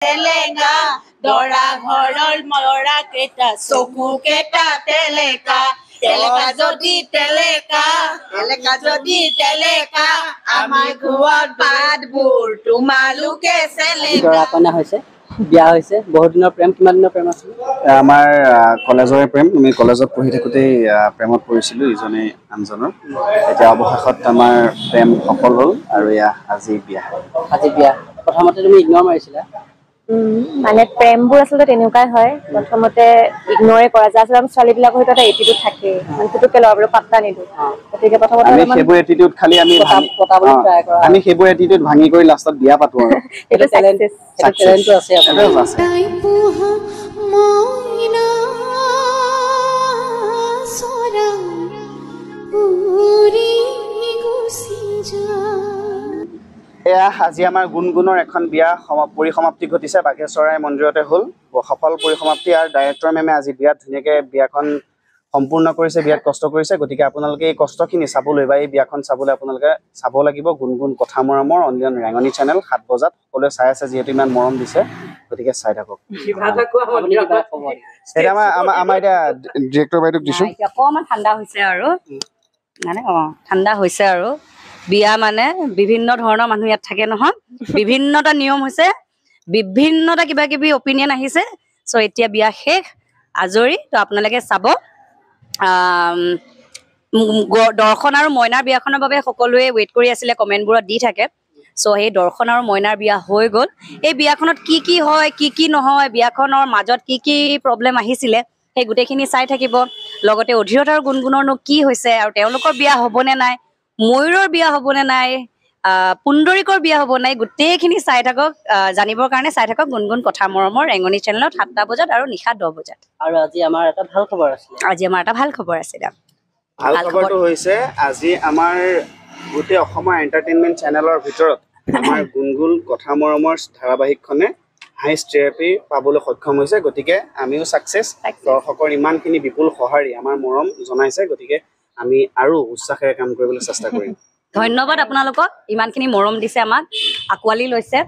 তেলেঙা দৰা ঘৰৰ মৰা কেইটা চকু কেইটা তেলেকা তেলেকা যদি তেলেকা আমাৰ ঘৰত বাটবোৰ তোমালোকে দৰা কইনা হৈছে বিয়া হৈছে বহুত দিনৰ প্ৰেম কিমান দিনৰ প্ৰেম আছিল আমাৰ কলেজৰে প্ৰেম আমি কলেজত পঢ়ি থাকোঁতেই প্ৰেমত পৰিছিলোঁ ইজনে আনজনৰ এতিয়া অৱশেষত আমাৰ প্ৰেম সফল হ'ল আৰু এয়া আজি বিয়া প্ৰথমতে তুমি ইগনৰ মাৰিছিলা মানে প্ৰেমবোৰ আচলতে তেনেকুৱাই হয় প্ৰথমতে ইগনৰে কৰা যায় আচলতে ছোৱালীবিলাকৰ ভিতৰত এটা এটিটিউড থাকে মানে পুতুককে ল'ৰাবোৰক পাত্তা নিদিওঁ গতিকে প্ৰথমতে আমি সেইবোৰ এটিটিউড খালি পতাবলৈ ট্ৰাই কৰা আমি সেইবোৰ এটিটিউড ভাঙি কৰি লাষ্টত বিয়া পাতো আৰু এটা টেলেণ্টটো আছে আপোনাৰ এয়া আজি আমাৰ গুণগুণৰ এখন বিয়া পৰিসমাপ্তি ঘটিছে বাঘেশ্বৰাই মন্দিৰতে হ'ল সফল পৰিসমাপ্তি আৰু ডাইৰেক্টৰ মেমে আজি বিয়াত ধুনীয়াকৈ বিয়াখন সম্পূৰ্ণ কৰিছে বিয়াত কষ্ট কৰিছে গতিকে আপোনালোকে এই কষ্টখিনি চাবলৈ বা এই বিয়াখন চাবলৈ আপোনালোকে চাব লাগিব গুণগুণ কথা মৰমৰ অনলাইন ৰেঙনি চেনেল 7 বজাত সকলোৱে চাই আছে যিহেতু ইমান মৰম দিছে গতিকে চাই থাকক এটা আমাৰ এতিয়া ডিৰেক্টৰ বাইদেউক দিছোঁ অকণমান ঠাণ্ডা হৈছে আৰু মানে ঠাণ্ডা হৈছে আৰু বিয়া মানে বিভিন্ন ধৰণৰ মানুহ ইয়াত থাকে নহয় বিভিন্নটা নিয়ম হৈছে বিভিন্নটা কিবা কিবি অপিনিয়ন আহিছে চ' এতিয়া বিয়া শেষ আজৰি তো আপোনালোকে চাব দৰ্শন আৰু মইনাৰ বিয়াখনৰ বাবে সকলোৱে ৱেইট কৰি আছিলে কমেণ্টবোৰত দি থাকে চ' সেই দৰ্শন আৰু মইনাৰ বিয়া হৈ গ'ল এই বিয়াখনত কি হয় কি নহয় বিয়াখনৰ মাজত কি প্ৰব্লেম আহিছিলে সেই গোটেইখিনি চাই থাকিব লগতে অধিৰত আৰু গুণগুণৰনো কি হৈছে আৰু তেওঁলোকৰ বিয়া হ'বনে নাই ময়ূৰৰ বিয়া হ'বনে নাই পুণ্ডৰিকৰ বিয়া হ'ব নাই গোটেইখিনি চাই থাকক জানিবৰ কাৰণে চাই থাকক গুণগুণ কথা মৰমৰ ৰেঙনি চেনেলত 7টা বজাত আৰু নিশা 10 বজাত আৰু আজি আমাৰ এটা ভাল খবৰ আছিলে ভাল খবৰটো হৈছে আজি আমাৰ গোটেই অসমৰ এণ্টাৰটেইনমেণ্ট চেনেলৰ ভিতৰত আমাৰ গুণগুণ কথা মৰমৰ ধাৰাবাহিকখনে হাইষ্ট টিআৰপি পাবলৈ সক্ষম হৈছে গতিকে আমিও ছাকচেছ দৰ্শকৰ ইমানখিনি বিপুল সঁহাৰি আমাৰ মৰম জনাইছে গতিকে আমি আৰু উৎসাহেৰে কাম কৰিবলৈ চেষ্টা কৰিম ধন্যবাদ আপোনালোকক ইমানখিনি মৰম দিছে আমাক আকোৱালি লৈছে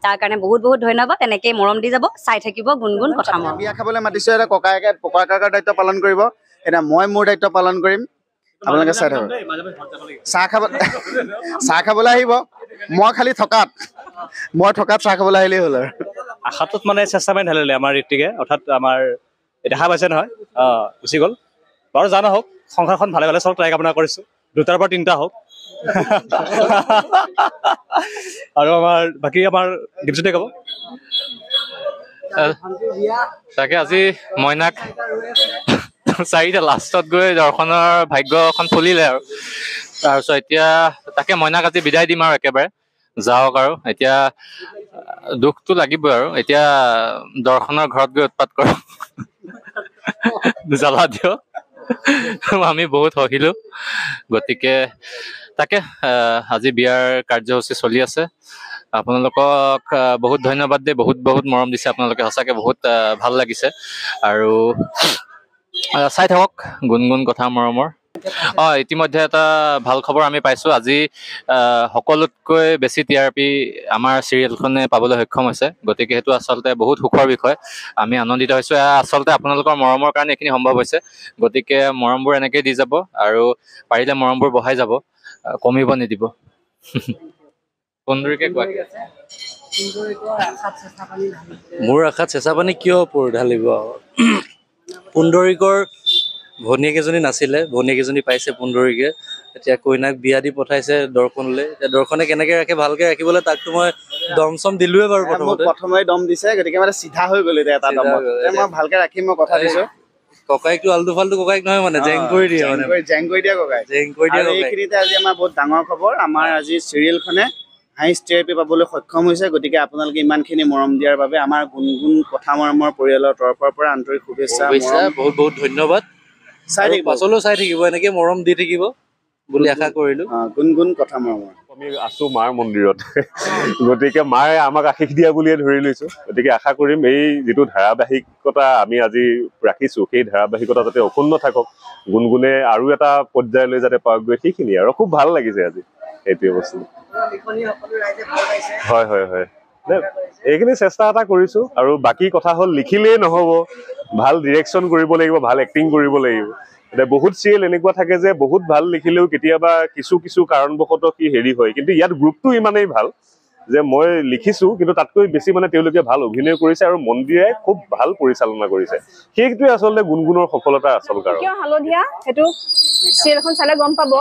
তাৰ কাৰণে বহুত ধন্যবাদ এনেকৈ মৰম দি যাব চাই থাকিব গুণগুণ কথা মৰম বিয়া খাবলৈ মাতিছো এটা ককায়েকৰ দায়িত্ব পালন কৰিব এটা মই মোৰ দায়িত্ব পালন কৰিম আপোনালোকে চাই থাকক চাহ খাবলৈ আহিব মই খালি থকাত চাহ খাবলৈ আহিলেই হ'ল আৰু আশাটোত মানে চেষ্টা মাৰি ঢালিলে আমাৰ ঋত্বিকে অৰ্থাৎ আমাৰ দেখা পাইছে নহয় গুচি গ'ল বাৰু জানো হওক সংসাৰখন ভালে চব ট্ৰাই কামনা কৰিছোঁ 2টাৰ পৰা 3টা হওক আৰু আমাৰ বাকী আমাৰ দীপজ্যোতি ক'ব তাকে আজি মইনাক 4টা লাষ্টত গৈ দৰ্শনৰ ভাগ্যখন ফুলিলে আৰু তাৰপিছত এতিয়া তাকে মইনাক আজি বিদায় দিম আৰু একেবাৰে যাওক আৰু এতিয়া দুখটো লাগিবই আৰু এতিয়া দৰ্শনৰ ঘৰত গৈ উৎপাত কৰক জ্বালা দিয়ক আমি বহুত হহিলো গতিকে তাকে আজি বিয়াৰ কাৰ্যসূচী চলি আছে আপোনালোকক বহুত ধন্যবাদ দেই বহুত মৰম দিছে আপোনালোকে সঁচাকৈ বহুত ভাল লাগিছে আৰু চাই থাকক গুণগুণ কথা মৰমৰ ইতিমধ্যে এটা ভাল খবৰ আমি পাইছোঁ আজি সকলোতকৈ বেছি টিআৰপি আমাৰ চিৰিয়েলখনে পাবলৈ সক্ষম হৈছে গতিকে সেইটো আচলতে বহুত সুখৰ বিষয় আমি আনন্দিত হৈছোঁ আচলতে আপোনালোকৰ মৰমৰ কাৰণে এইখিনি সম্ভৱ হৈছে গতিকে মৰমবোৰ এনেকেই দি যাব আৰু পাৰিলে মৰমবোৰ বঢ়াই যাব কমিব নিদিব পুণ্ডৰিকে কোৱা মোৰ আশাত চেঁচা পানী কিয় ঢালিব পুণ্ডৰিকৰ ভনীয়েক এজনী নাছিলে ভনীয়েক এজনী পাইছে পুণ্ডৰিকে এতিয়া কইনাক বিয়া দি পঠাইছে দৰ্শনলৈ এতিয়া দৰ্শনে কেনেকে ৰাখে ভালকে ৰাখিবলৈ তাকতো মই দম চম দিলোৱে বাৰু প্ৰথমে দম দিছে গতিকে মানে চিধা হৈ গ'ল এতিয়া এটা দমত মই ভালকে ৰাখিম মই কথা দিছোঁ ককাইকটো আলটু ফাল্টু ককাইক নহয় মানে জেং কৰি দিয়ে মানে জেং কৰি দিয়া ককাই এইখিনিতে আজি আমাৰ বহুত ডাঙৰ খবৰ আমাৰ আজি চিৰিয়েলখনে হাইষ্ট টিআৰপি পাবলৈ সক্ষম হৈছে গতিকে আপোনালোকে ইমানখিনি মৰম দিয়াৰ বাবে আমাৰ গুণগুণ কথা মৰমৰ পৰিয়ালৰ তৰফৰ পৰা আন্তৰিক শুভেচ্ছা বহুত ধন্যবাদ পাছলৈও চাই থাকিব এনেকে মৰম দি থাকিব বুলি আশা কৰিলো গুণগুণ কথা মৰমৰ আমি আছো মাৰ মন্দিৰত গতিকে মায়ে আমাক আশীষ দিয়া বুলিয়ে ধৰি লৈছো গতিকে আশা কৰিম এই যিটো ধাৰাবাহিকতা আমি আজি ৰাখিছো সেই ধাৰাবাহিকতা যাতে অক্ষুণ্ণ থাকক গুণগুণে আৰু এটা পৰ্যায়লৈ যাতে পাওঁগৈ সেইখিনি আৰু খুব ভাল লাগিছে আজি এইটোৱে বস্তু হয় এইখিনি চেষ্টা এটা কৰিছো আৰু বাকী কথা হ'ল লিখিলেই নহ'ব ভাল ডিৰেকশ্যন কৰিব লাগিব ভাল এক্টিং কৰিব লাগিব এতিয়া বহুত চিৰিয়েল এনেকুৱা থাকে যে বহুত ভাল লিখিলেও কেতিয়াবা কিছু কাৰণবশতঃ কি হেৰি হয় কিন্তু ইয়াত গ্ৰুপটো ইমানেই ভাল যে মই লিখিছো কিন্তু তাতকৈ বেছি মানে তেওঁলোকে ভাল অভিনয় কৰিছে আৰু মন্দিৰে খুব ভাল পৰিচালনা কৰিছে সেইটোৱে আচলতে গুণগুণৰ সফলতা আচল কাৰণ কিয় হালধীয়া সেইটো চিৰিয়েলখন চালে গম পাব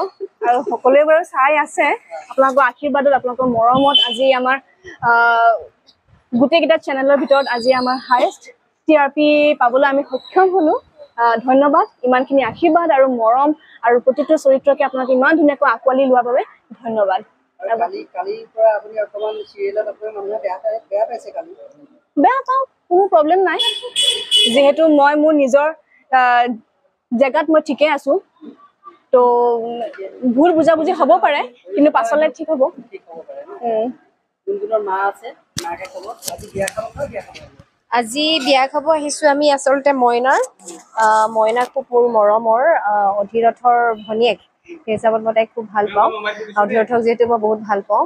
আৰু সকলোৱে বাৰু চাই আছে আপোনালোকৰ আশীৰ্বাদত আপোনালোকৰ মৰমত আজি আমাৰ গোটেইকেইটা চেনেলৰ ভিতৰত আজি আমাৰ হাইয়েষ্ট টিআৰপি পাবলৈ আমি সক্ষম হলো ধন্যবাদ ইমানখিনি আশীৰ্বাদ আৰু মৰম আৰু প্ৰতিটো চৰিত্ৰকে আপোনালোকে ইমান ধুনীয়াকৈ আঁকোৱালি লোৱাৰ বাবে ধন্যবাদ বেয়া পাওঁ কোনো প্ৰব্লেম নাই যিহেতু মই মোৰ নিজৰ জেগাত মই ঠিকে আছো তো ভুল বুজাবুজি হ'ব পাৰে কিন্তু পাছলৈ ঠিক হ'ব আজি বিয়া খাব আহিছো আমি আচলতে মইনা খুব মোৰ মৰমৰ অধিৰথৰ ভনীয়েক সেই হিচাপত মই তাইক খুব ভাল পাওঁ অধিৰথক যিহেতু মই বহুত ভাল পাওঁ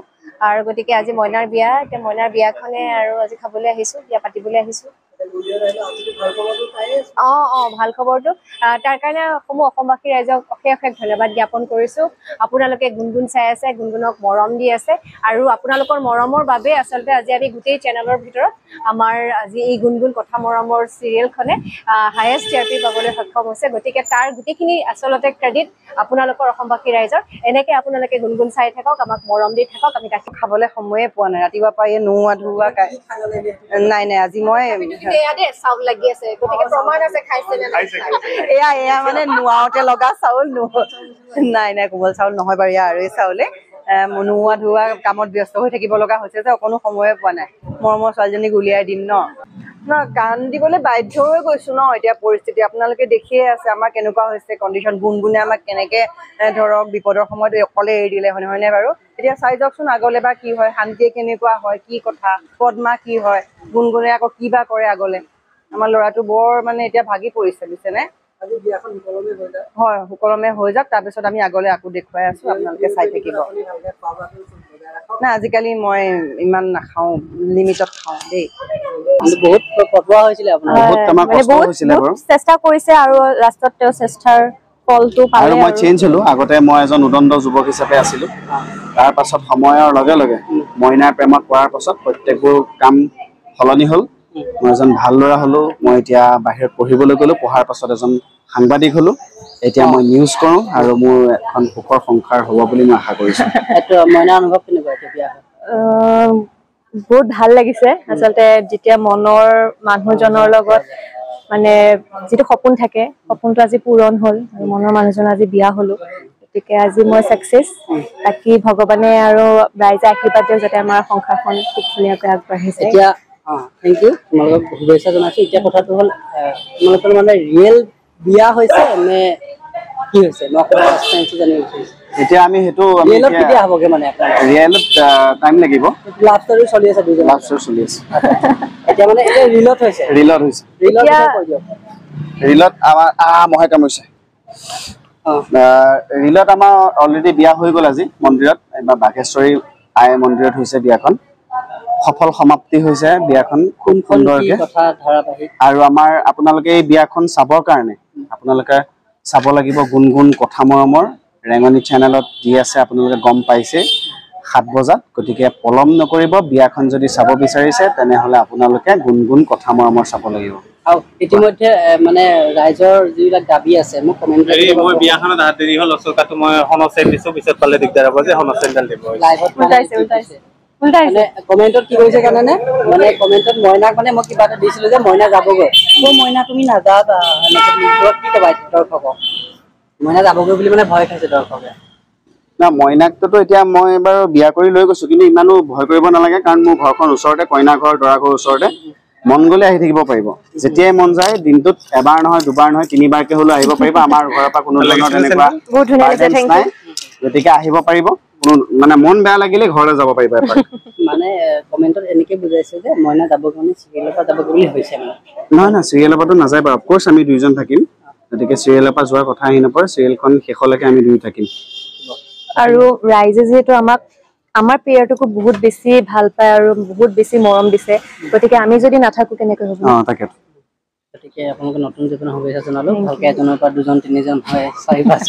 আৰু গতিকে আজি মইনাৰ বিয়া এতিয়া মইনাৰ বিয়াখনে আৰু আজি খাবলৈ আহিছো বিয়া পাতিবলৈ আহিছো ভাল খবৰটো তাৰ কাৰণে সমূহ অসমবাসী ৰাইজক অশেষ ধন্যবাদ জ্ঞাপন কৰিছো আপোনালোকে গুণগুণ চাই আছে গুণগুণক মৰম দি আছে আৰু আপোনালোকৰ মৰমৰ বাবে আচলতে আজি আমি গোটেই চেনেলৰ ভিতৰত আমাৰ আজি এই গুণগুণ কথা মৰমৰ চিৰিয়েলখনে হাইয়েষ্ট টিআৰপি পাবলৈ সক্ষম হৈছে গতিকে তাৰ গোটেইখিনি আচলতে ক্ৰেডিট আপোনালোকৰ অসমবাসী ৰাইজৰ এনেকে আপোনালোকে গুণগুণ চাই থাকক আমাক মৰম দি থাকক আমি তাকে খাবলৈ সময়ে পোৱা নাই ৰাতিপুৱা পৰা এই নোৱা ধুৱা নাই আজি মই চাউল লাগি আছে গতিকে প্ৰমাণ আছে খাইছে এয়া মানে নোৱাওতে লগা চাউল নাই কোমল চাউল নহয় বাৰু আৰু এই চাউলে নোৱা ধোৱা কামত ব্যস্ত হৈ থাকিব লগা হৈছে যে অকণো সময়ে পোৱা নাই মৰমৰ ছোৱালীজনীক উলিয়াই দিম ন গান দিবলৈ বাধ্য হৈ গৈছো ন এতিয়া পৰিস্থিতি আপোনালোকে দেখিয়ে আছে আমাৰ কেনেকুৱা হৈছে কণ্ডিশ্যন গুণগুণে আমাক কেনেকে ধৰক বিপদৰ সময়ত অকলে এৰি দিলে হয়নে বাৰু এতিয়া চাই যাওকচোন আগলে বা কি হয় শান্তিয়ে কেনেকুৱা হয় কি কথা পদ্মা কি হয় গুণগুণে আকৌ কি বা কৰে আগলে আমাৰ ল'ৰাটো বৰ মানে এতিয়া ভাগি পৰিছে বুজিছেনে হয় সুকলমে হৈ যাওক তাৰপিছত আমি আগলে আকৌ দেখুৱাই আছো আপোনালোকে চাই থাকিব না আজিকালি মই ইমান নাখাওঁ লিমিটত খাওঁ দেই বহুত পটোৱা হৈছিলে আপোনাৰ বহুত চেষ্টা কৰিছে আৰু লাষ্টত তেওঁ চেষ্টাৰ ফলটো পালে আৰু মই চেঞ্জ হলো আগতে মই এজন উদণ্ড যুৱক হিচাপে আছিলো তাৰ পাছত সময়ৰ লগে লগে মইনাৰ প্ৰেমত পৰাৰ পাছত প্ৰত্যেকবোৰ কাম সলনি হ'ল মই এজন ভাল ল'ৰা হলো মই এতিয়া বাহিৰত পঢ়িবলৈ গলো পঢ়াৰ পাছত এজন সাংবাদিক হলো এতিয়া মই নিউজ কৰো আৰু মোৰ এখন সুখৰ সংসাৰ হ'ব বুলি মই আশা কৰিছো মইনাৰ অনুভৱ কেনেকুৱা এতিয়া বহুত ভাল লাগিছে আচলতে যেতিয়া মনৰ মানুহজনৰ লগত মানে যিটো সপোন থাকে সপোনটো আজি পূৰণ হ'ল আৰু মনৰ মানুহজন আজি বিয়া হলো গতিকে আজি মই ছাকচেছ বাকী ভগৱানে আৰু ৰাইজে আশীৰ্বাদ দিয়ক যাতে আমাৰ সংসাৰখন খুব ধুনীয়াকৈ আগবাঢ়িছে এতিয়া থেংক ইউ তোমালোকক শুভেচ্ছা জনাইছো এতিয়া কথাটো হ'ল তোমালোকৰ মানে ৰিয়েল বিয়া হৈছে নে কি হৈছে মই জানিব বিচাৰিছো এতিয়া আমি হেতু ৰিয়েলত কেতিয়া হ'বগে মানে ৰিয়েলত টাইম লাগিব লাভ ষ্টৰী চলি আছে দুজন লাভ ষ্টৰী চলি আছে এতিয়া মানে এটা ৰিলত হৈছে ৰিলত আমাৰ মহে কামুৰিছে ৰিলত আমাৰ অলৰেডি বিয়া হৈ গ'ল আজি মন্দিৰত এইবাৰ বাঘেশ্বৰী আই মন্দিৰত হৈছে বিয়াখন সফল সমাপ্তি হৈছে বিয়াখন খুব সুন্দৰকে আৰু আমাৰ আপোনালোকে এই বিয়াখন চাবৰ কাৰণে আপোনালোকে চাব লাগিব গুণগুণ কথা মৰমৰ ৰেঙনি চেনেলত দি আছে আপোনালোকে গম পাইছে 7 বজাত গতিকে পলম নকৰিব বিয়াখন যদি চাব বিচাৰিছে তেনেহলে আপোনালোকে গুণগুণ কথা মৰমৰ চাব লাগিব আৰু ইতিমধ্যে মানে ৰাইজৰ যিবিলাক দাবী আছে মোক কমেন্ট মই বিয়াখনত হাত দেৰি হ'ল অচলকাটো মই হনচেন দিছো পিছত পালে দিগদাৰ হ'ব যে হনচেনডাল দিব লাইভত উল্টাইছে কমেন্টত কি কৈছে কাৰণে মানে কমেন্টত মইনাক মানে মই কিবা এটা দিছিলো যে মইনা যাবগৈ মইনা তুমি নাযাবা কি কবা দৰ্শকক মইনা যাবগৈ বুলি মানে ভয় খাইছে দৰ্শকে না মইনাকটো এতিয়া মই এবাৰ বিয়া কৰি লৈ গৈছো কিন্তু ইমানো ভয় কৰিব নালাগে কাৰণ মোৰ ঘৰখন ওচৰতে কইনা ঘৰ দৰা ঘৰ ওচৰতে মন গলে আহি থাকিব পাৰিব যেতিয়াই মন যায় দিনটোত এবাৰ নহয় দুবাৰ নহয় তিনিবাৰকে হলো আহিব পাৰিব আমাৰ ঘৰৰ পৰা কোনো ধৰণৰ তেনেকুৱা নাই গতিকে আহিব পাৰিব মানে মন বেয়া লাগিলে ঘৰলৈ যাব পাৰিব মানে কমেন্টত এনেকে বুজাইছে যে মইনা যাব কাৰণে চিৰিয়েলৰ পৰা যাব বুলি হৈছে মানে নহয় চিৰিয়েলৰ পৰাটো নাযায় বাৰু অফক'ৰ্চ আমি দুইজন থাকিম গতিকে চিৰিয়েলৰ পৰা যোৱাৰ কথা আহি নপৰে চিৰিয়েলখন শেষলৈকে আমি দুই থাকিম আৰু ৰাইজে যেহেতু আমাক আমাৰ পেয়াৰটোকো বহুত বেছি ভাল পায় আৰু বহুত বেছি মৰম দিছে গতিকে আমি যদি নাথাকো কেনেকৈ হ'ব তাকে গতিকে আপোনালোকে নতুন জীৱনৰ শুভেচ্ছা জনালো ভালকে এজনৰ পৰা দুজন তিনিজন হয় 4-5জন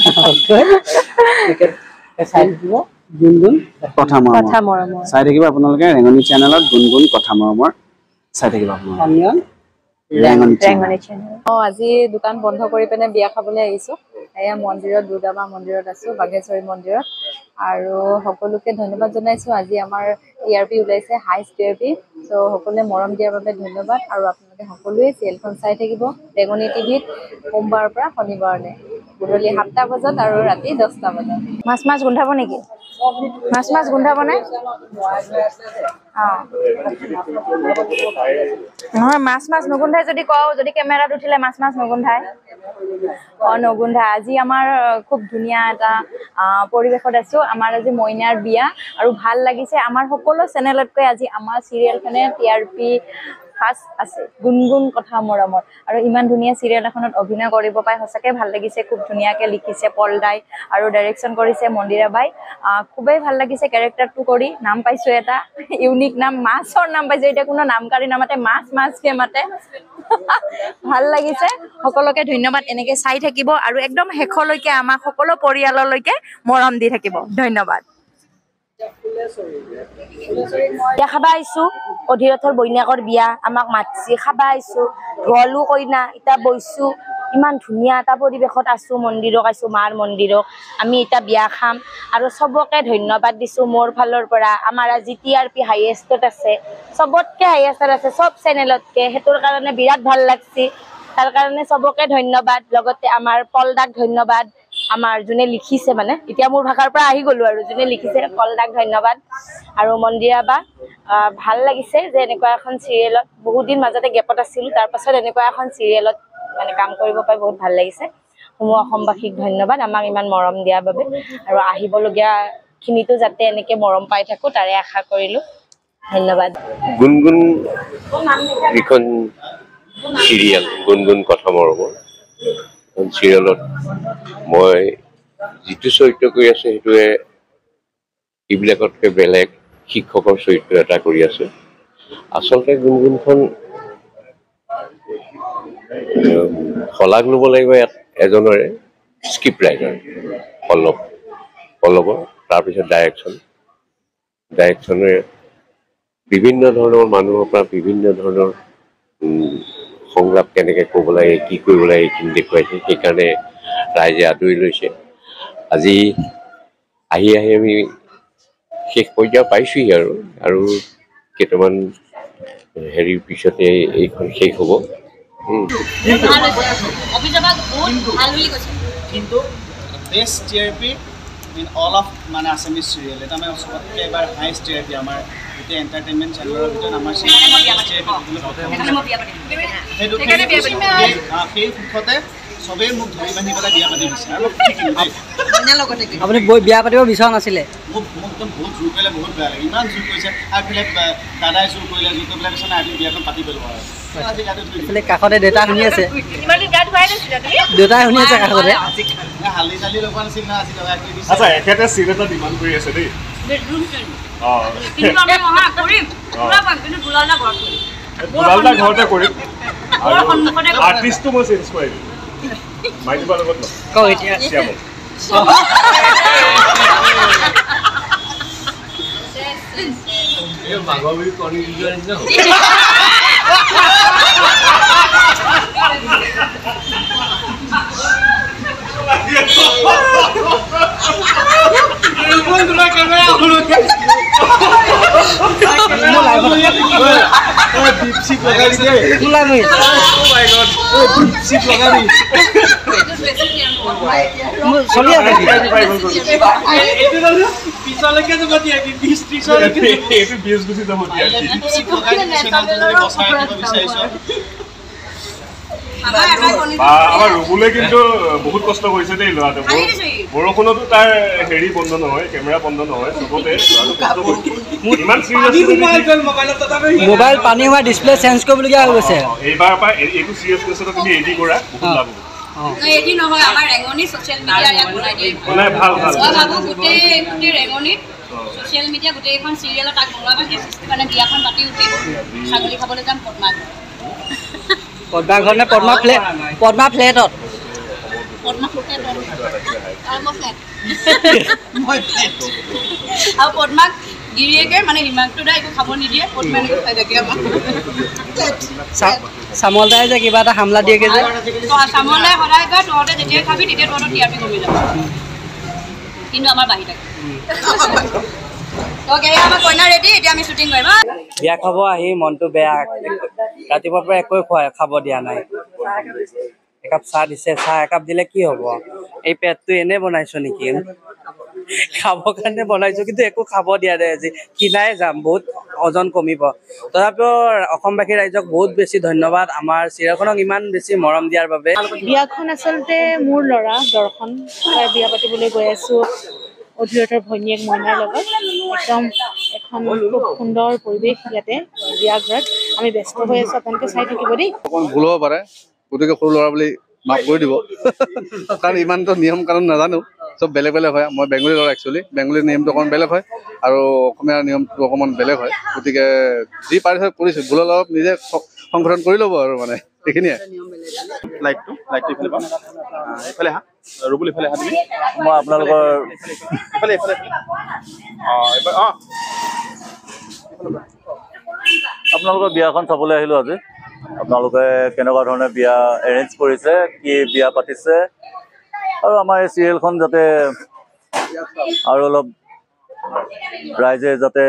চাই থাকিব গুণগুণ কথা মৰমৰ চাই থাকিব আপোনালোকে ৰেঙনি চেনেলত গুণগুণ কথা মৰমৰ চাই থাকিব আপোনালোকে ৰেঙনি চেনেল আজি দোকান বন্ধ কৰি পিনে বিয়া খাবলৈ আহিছো এয়া মন্দিৰত দুৰ্গা মা মন্দিৰত আছো বাগেশ্বৰী মন্দিৰত আৰু সকলোকে ধন্যবাদ জনাইছো আজি আমাৰ টিআৰপি ওলাইছে হাইষ্ট টিআৰপি সো সকলোৱে মৰম দিয়াৰ বাবে ধন্যবাদ আৰু আপোনালোকে সকলোৱে চেলখন চাই থাকিব ৰেঙনি টিভিত সোমবাৰৰ পৰা শনিবাৰলৈ গধূলি 7টা বজাত আৰু ৰাতি 10টা বজাত মাছ গোন্ধাব নেকি মাছ গোন্ধাব নে নহয় মাছ নগুন্ধাই যদি কওঁ যদি কেমেৰাত উঠিলে মাছ নগুন্ধাই নগুন্ধাই আজি আমাৰ খুব ধুনীয়া এটা পৰিৱেশত আছো আমাৰ আজি মইনাৰ বিয়া আৰু ভাল লাগিছে আমাৰ সকলো চেনেলতকৈ আজি আমাৰ চিৰিয়েলখনে টিআৰপি ফাৰ্ষ্ট আছে গুণগুণ কথা মৰমৰ আৰু ইমান ধুনীয়া চিৰিয়েল এখনত অভিনয় কৰিব পাই সঁচাকৈ ভাল লাগিছে খুব ধুনীয়াকে লিখিছে পলদাই আৰু ডাইৰেকশ্যন কৰিছে মন্দিৰা বাই খুবেই ভাল লাগিছে কেৰেক্টাৰটো কৰি নাম পাইছো এটা ইউনিক নাম মাছৰ নাম পাইছো এতিয়া কোনো নামকাৰী নামাতে মাছকে মাতে ভাল লাগিছে সকলোকে ধন্যবাদ এনেকে চাই থাকিব আৰু একদম শেষলৈকে আমাক সকলো পৰিয়াললৈকে মৰম দি থাকিব ধন্যবাদ বিয়া খাবা আহিছো অধীৰথৰ বৈনাকৰ বিয়া আমাক মাতছি খাবা আহিছো গলো কইনা এতিয়া বৈছো ইমান ধুনীয়া এটা পৰিৱেশত আছো মন্দিৰক আছো মাৰ মন্দিৰক আমি এতিয়া বিয়া খাম আৰু সবকে ধন্যবাদ দিছো মোৰ ফালৰ পৰা আমাৰ আজি টিআৰপি হাইয়েষ্টত আছে সবতকে হাইয়েষ্টত আছে সব চেনেলতকে হেতুৰ কাৰণে বিৰাট ভাল লাগছি তাৰ কাৰণে সবকে ধন্যবাদ লগতে আমাৰ পলদাক ধন্যবাদ আমাৰ যোনে লিখিছে মানে এতিয়া মোৰ ভাষাৰ পৰা আহি গলো আৰু যোনে লিখিছে পলদাক ধন্যবাদ আৰু মন্দিৰা বা ভাল লাগিছে যে এনেকুৱা এখন চিৰিয়েলত বহুত দিন মাজতে গেপত আছিল তাৰ পাছত এনেকুৱা এখন চিৰিয়েলত মানে কাম কৰিব পাই বহুত ভাল লাগিছে সমূহ অসমবাসীক ধন্যবাদ আমাক ইমান মৰম দিয়াৰ বাবে আৰু আহিবলগীয়া খিনিতো যাতে এনেকে মৰম পাই থাকো তাৰে আশা কৰিলো ধন্যবাদ গুণগুণ এখন চিৰিয়েল গুণগুণ কথা মৰমৰ চিৰিয়েলত মই যিটো চৰিত্ৰ কৰি আছো সেইটোৱে এইবিলাকতকৈ বেলেগ শিক্ষকৰ চৰিত্ৰ এটা কৰি আছো আচলতে গুণগুণখন শলাগ ল'ব লাগিব এজনৰে স্ক্ৰিপ্ট ৰাইটাৰ পল্লৱৰ তাৰপিছত ডাইৰেকশ্যনেৰে বিভিন্ন ধৰণৰ মানুহৰ পৰা বিভিন্ন ধৰণৰ সংলাপ কেনেকৈ ক'ব লাগে কি কৰিব লাগে এইখিনি দেখুৱাইছে সেইকাৰণে ৰাইজে আদৰি লৈছে আজি আহি আমি শেষ পৰ্যায় পাইছোহি আৰু কেইটামান হেৰিৰ পিছতে এইখন শেষ হ'ব কিন্তু best TRP in all of মানে আছামিজ চিৰিয়েল এটা মানে চবতকৈ এবাৰ হাইষ্ট টিআৰপি আমাৰ গোটেই এণ্টাৰটেইনমেণ্ট চেনেলৰ ভিতৰত আমাৰ সেই সুখতে চবেই মোক ধৰি বান্ধি পেলাই বিয়া পাতি দিছে আৰু আপুনি বিয়া পাতিব বিচৰা নাছিলে মোক একদম বহুত জোৰ কৰিলে বহুত বেয়া লাগে ইমান জোৰ কৰিছে আৰু এইফালে দাদাই জোৰ কৰিলে জোৰ কৰি পেলাই কৈছে নাই আজি বিয়াখন পাতি পেলোৱা আৰু কাষতে দেউতা শুনি আছে দেউতাই শুনি আছে কাষতে হালি চালি লগোৱা নাছিল না আজি লগাই কৰি দিছে আচ্ছা এখেতে চিন এটা ডিমাণ্ড কৰি আছে দেই দুলালদা ঘৰতে কৰিম আৰ্টিষ্টটো মই চেঞ্জ কৰি দিম মাইকিবাৰ লগত কওঁ এতিয়া আমাৰ ৰুবুলে কিন্তু বহুত কষ্ট কৰিছে দেই ল'ৰাটো বৰষুণতো তাৰ হেৰি বন্ধ নহয় কেমেৰা বন্ধ নহয় চবতে ইমান মোবাইল পানী হোৱা ডিছপ্লে চেঞ্জ কৰিবলগীয়া হৈ গৈছে এইবাৰ পৰা এইটো চিৰিয়াছনেছত তুমি এডি কৰা বহুত লাভ হ'ব এডি নহয় আমাৰ ৰেঙনি ছ'চিয়েল মিডিয়া ইয়াত বনাই দিয়ে ভাল মই ভাবো গোটেই ৰেঙনিত ছ'চিয়েল মিডিয়া গোটেইখন চিৰিয়েলত তাক বনোৱা সেই সৃষ্টি মানে বিয়াখন পাতি উঠিব ছাগলী খাবলৈ যাম পদ্মা পদ্মা ঘৰ নে পদ্মা ফ্লেটত আৰু পদ্মাক গিৰিয়েকে মানে হিমাংশু দাই একো খাব নিদিয়ে পদ্মা এনেকৈ খাই থাকে আমাক চামল দাই যে কিবা এটা হামলা দিয়েগে যে চামল দাই সদায় কয় তহঁতে যেতিয়াই খাবি তেতিয়া তহঁতৰ টিআৰপি কমি যাব কিন্তু আমাৰ বাঢ়ি থাকে আমাৰ কইনা ৰেডি এতিয়া আমি শ্বুটিং কৰিম বিয়া খাব আহি মনটো বেয়া ৰাতিপুৱাৰ পৰা একোৱে খাব দিয়া নাই একাপ চাহ দিছে চাহ একাপ দিলে কি হ'ব এই পেটটো এনে বনাইছো নেকি খাবৰ কাৰণে বনাইছো কিন্তু একো খাব দিয়া নাই আজি কিনাই যাম বহুত ওজন কমিব তথাপিও অসমবাসী ৰাইজক বহুত বেছি ধন্যবাদ আমাৰ চিৰিয়েলখনক ইমান বেছি মৰম দিয়াৰ বাবে বিয়াখন আচলতে মোৰ ল'ৰা দৰ্শন বিয়া পাতিবলৈ গৈ আছো অধিৰথৰ ভৈনীয়েক মইনাৰ লগত একদম এখন খুব সুন্দৰ পৰিৱেশ ইয়াতে বিয়াঘৰত আমি ব্যস্ত হৈ আছো আপোনালোকে চাই থাকিব দেই অকণ ভুল হ'ব পাৰে গতিকে সৰু ল'ৰা বুলি মাফ কৰি দিব কাৰণ ইমানটো নিয়ম কানুন নাজানো চব বেলেগ বেলেগ হয় মই বেংগলী ল'ৰা একচুৱেলি বেংগলীৰ নিয়মটো অকণমান বেলেগ হয় আৰু অসমীয়াৰ নিয়মটো অকণমান বেলেগ হয় গতিকে যি পাৰিছে কৰিছোঁ ভুল অলপ নিজে সংশোধন কৰি ল'ব আৰু মানে এইখিনিয়ে লাইটটো ইফালে পাম ইফালে হা ৰবুল ইফালে হা তুমি মই আপোনালোকৰ ইফালে আপোনালোকৰ বিয়াখন চাবলৈ আহিলোঁ আজি আপোনালোকে কেনেকুৱা ধৰণে বিয়া এৰেঞ্জ কৰিছে কি বিয়া পাতিছে আৰু আমাৰ এই চিৰিয়েলখন যাতে আৰু অলপ ৰাইজে যাতে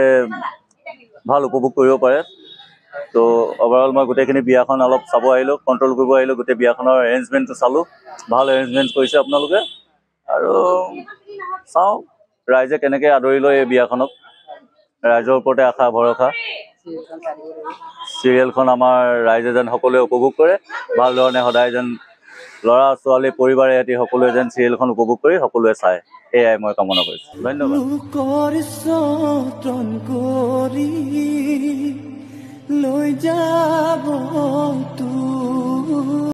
ভাল উপভোগ কৰিব পাৰে তো অভাৰঅল মই গোটেইখিনি বিয়াখন অলপ চাব আহিলোঁ কণ্ট্ৰল কৰিব আহিলোঁ গোটেই বিয়াখনৰ এৰেঞ্জমেণ্টটো চালোঁ ভাল এৰেঞ্জমেণ্ট কৰিছে আপোনালোকে আৰু চাওঁ ৰাইজে কেনেকৈ আদৰি লয় এই বিয়াখনক ৰাইজৰ ওপৰতে আশা ভৰসা চিৰিয়েলখন আমাৰ ৰাইজে যেন সকলোৱে উপভোগ কৰে ভাল ধৰণে সদায় যেন ল'ৰা ছোৱালী পৰিবাৰে এটি সকলোৱে যেন চিৰিয়েলখন উপভোগ কৰি সকলোৱে চায় এয়াই মই কামনা কৰিছোঁ ধন্যবাদ